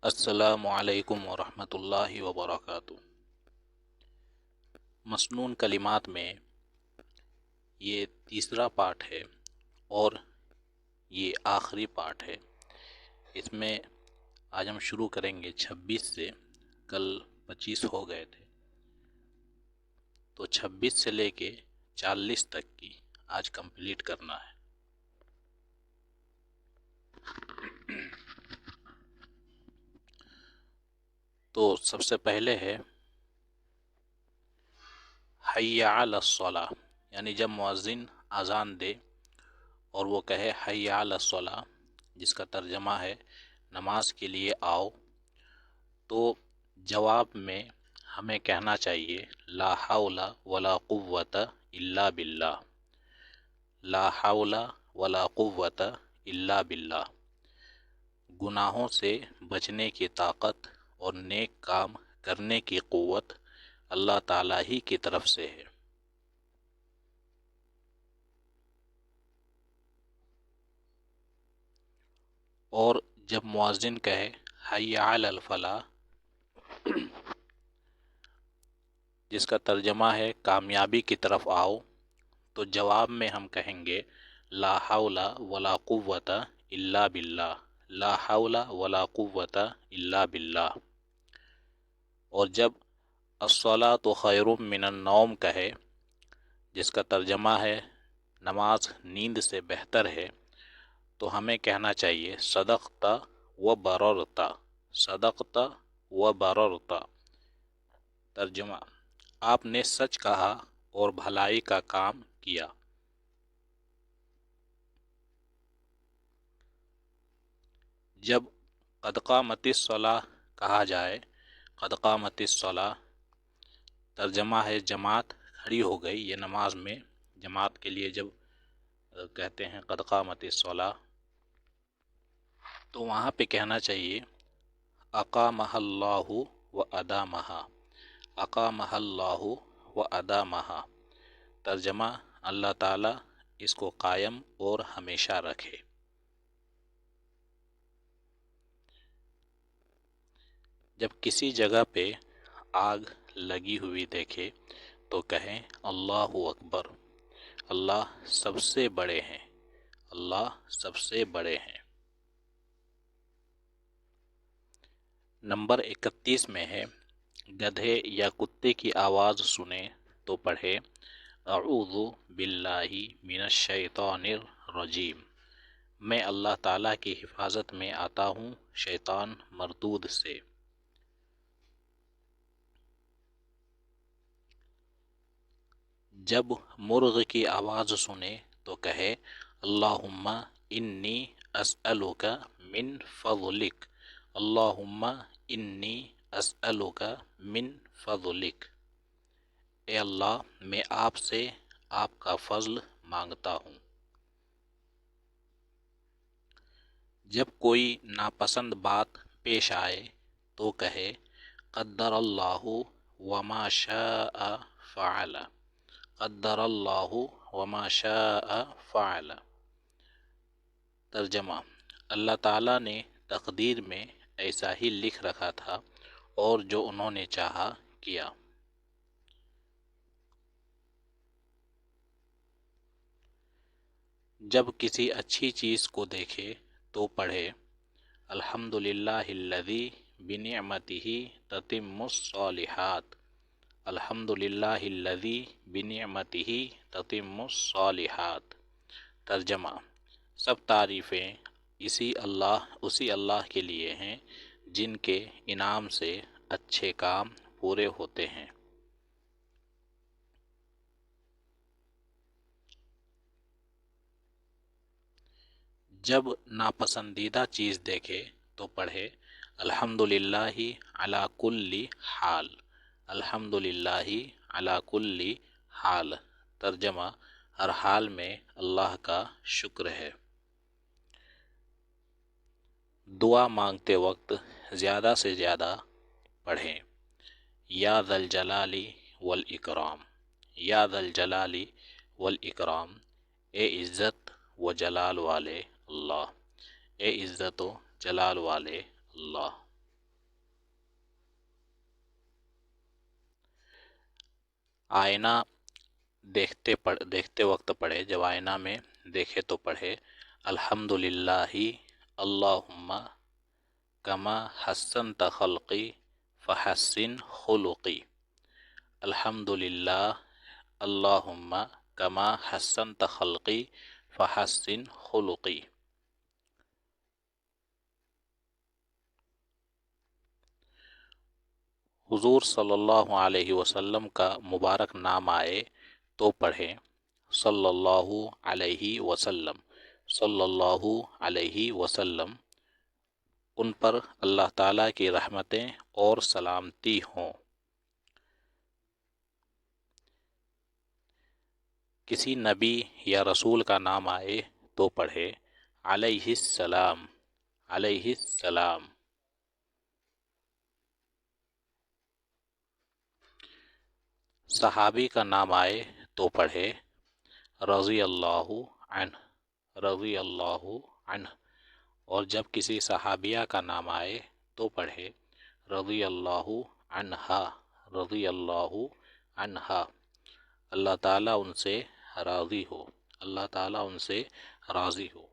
السلام علیکم ورحمۃ اللہ وبرکاتہ۔ مسنون کلمات میں یہ تیسرا پارٹ ہے اور یہ آخری پارٹ ہے۔ اس میں آج ہم شروع کریں گے 26 سے، کل 25 ہو گئے تھے، تو 26 سے لے کے 40 تک کی آج کمپلیٹ کرنا ہے۔ تو سب سے پہلے ہے حی علی الصلاۃ، یعنی جب مؤذن اذان دے اور وہ کہے حی علی الصلاۃ، جس کا ترجمہ ہے نماز کے لیے آؤ، تو جواب میں ہمیں کہنا چاہیے لا حول ولا قوت الا باللہ، لا حول ولا قوت الا باللہ۔ گناہوں سے بچنے کی طاقت اور نیک کام کرنے کی قوت اللہ تعالیٰ ہی کی طرف سے ہے۔ اور جب مؤذن کہے حی علی الفلاح، جس کا ترجمہ ہے کامیابی کی طرف آؤ، تو جواب میں ہم کہیں گے لا حول ولا قوت الا باللہ، لا حول ولا قوت الا باللہ۔ اور جب الصلاۃ خیر من النوم کہے، جس کا ترجمہ ہے نماز نیند سے بہتر ہے، تو ہمیں کہنا چاہیے صدقت و بررت، صدقت و بررت۔ ترجمہ: آپ نے سچ کہا اور بھلائی کا کام کیا۔ جب قد قامت الصلاۃ کہا جائے، قد قامت الصلاۃ ترجمہ ہے جماعت کھڑی ہو گئی، یہ نماز میں جماعت کے لیے جب کہتے ہیں قد قامت الصلاۃ، تو وہاں پہ کہنا چاہیے اقامہ اللہ و ادامہا، اقامہ اللہ و ادامہا۔ ترجمہ: اللہ تعالیٰ اس کو قائم اور ہمیشہ رکھے۔ جب کسی جگہ پہ آگ لگی ہوئی دیکھے تو کہیں اللہ اکبر، اللہ سب سے بڑے ہیں، اللہ سب سے بڑے ہیں۔ نمبر 31 میں ہے گدھے یا کتے کی آواز سنے تو پڑھے اعوذ باللہ من الشیطان الرجیم، میں اللہ تعالیٰ کی حفاظت میں آتا ہوں شیطان مردود سے۔ جب مرغ کی آواز سنے تو کہے اللہم انی اسألک من فضلک، اللہم انی اسألک من فضلک، اے اللہ میں آپ سے آپ کا فضل مانگتا ہوں۔ جب کوئی ناپسند بات پیش آئے تو کہے قدر اللہ وما شاء فعل، قدر اللہ وما شاء فعل۔ ترجمہ: اللہ تعالیٰ نے تقدیر میں ایسا ہی لکھ رکھا تھا اور جو انہوں نے چاہا کیا۔ جب کسی اچھی چیز کو دیکھے تو پڑھے الحمدللہ الذی بنعمتہ تتم الصالحات، الحمدللہ الذی بنعمتہ تتم الصالحات۔ ترجمہ: سب تعریفیں اسی اللہ کے لیے ہیں جن کے انعام سے اچھے کام پورے ہوتے ہیں۔ جب ناپسندیدہ چیز دیکھے تو پڑھے الحمدللہ علی کل حال، الحمدللہ علی کل حال۔ ترجمہ: ہر حال میں اللہ کا شکر ہے۔ دعا مانگتے وقت زیادہ سے زیادہ پڑھیں یا ذا الجلال والاکرام، یا ذا الجلال والاکرام، اے عزت و جلال والے اللہ، اے عزت و جلال والے اللہ۔ آئینہ دیکھتے وقت پڑھے، جب آئینہ میں دیکھے تو پڑھے الحمدللہ اللہم کما حسنت خلقی فحسن خلقی، الحمدللہ اللہم کما حسنت خلقی فحسن خلقی۔ حضور صلی اللہ علیہ وسلم کا مبارک نام آئے تو پڑھیں صلی اللہ علیہ وسلم، صلی اللہ علیہ وسلم، ان پر اللہ تعالیٰ کی رحمتیں اور سلامتی ہوں۔ کسی نبی یا رسول کا نام آئے تو پڑھے علیہ السلام، علیہ السلام۔ صحابی کا نام آئے تو پڑھے رضی اللہ عنہ، رضی اللہ عنہ، اور جب کسی صحابیہ کا نام آئے تو پڑھے رضی اللہ عنہا، رضی اللہ عنہا، اللہ تعالیٰ ان سے راضی ہو، اللہ تعالیٰ ان سے راضی ہو۔